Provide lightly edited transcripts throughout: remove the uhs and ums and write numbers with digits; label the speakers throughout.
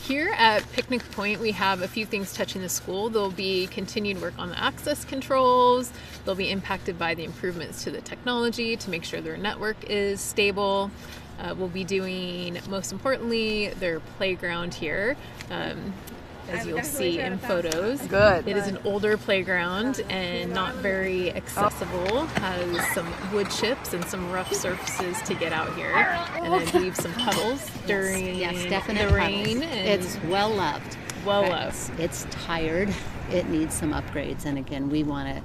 Speaker 1: Here at Picnic Point, we have a few things touching the school. There'll be continued work on the access controls. They'll be impacted by the improvements to the technology to make sure their network is stable. We'll be doing, most importantly, their playground here. As you'll see in photos.
Speaker 2: Good.
Speaker 1: It is an older playground and not very accessible. Has some wood chips and some rough surfaces to get out here. And I believe some puddles during the rain.
Speaker 3: It's well loved.
Speaker 1: Well loved.
Speaker 3: It's tired. It needs some upgrades. And again, we want to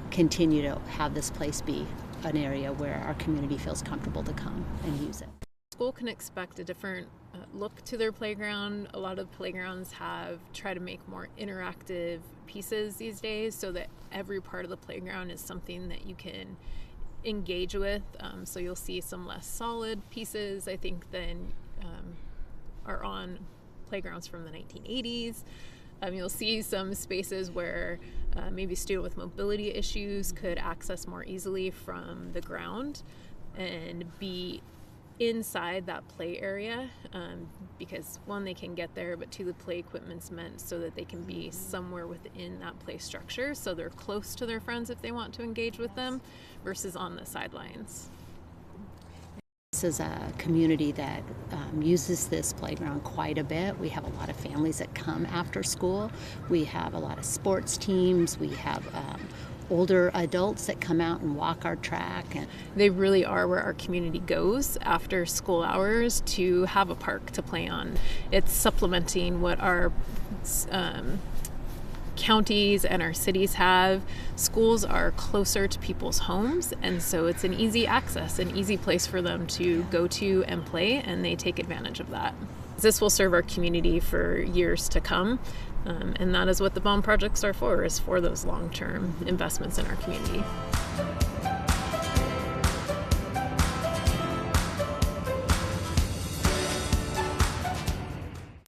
Speaker 3: continue to have this place be an area where our community feels comfortable to come and use it.
Speaker 1: School can expect a different look to their playground. A lot of playgrounds have tried to make more interactive pieces these days so that every part of the playground is something that you can engage with. So you'll see some less solid pieces, I think, than are on playgrounds from the 1980s. You'll see some spaces where maybe a student with mobility issues could access more easily from the ground and be inside that play area, because one, they can get there, but two, the play equipment's meant so that they can be somewhere within that play structure, so they're close to their friends if they want to engage with them versus on the sidelines.
Speaker 3: This is a community that uses this playground quite a bit. We have a lot of families that come after school. We have a lot of sports teams. We have older adults that come out and walk our track. And
Speaker 1: they really are where our community goes after school hours to have a park to play on. It's supplementing what our counties and our cities have. Schools are closer to people's homes, and so it's an easy access, an easy place for them to go to and play, and they take advantage of that. This will serve our community for years to come. And that is what the bond projects are for, is for those long-term investments in our community.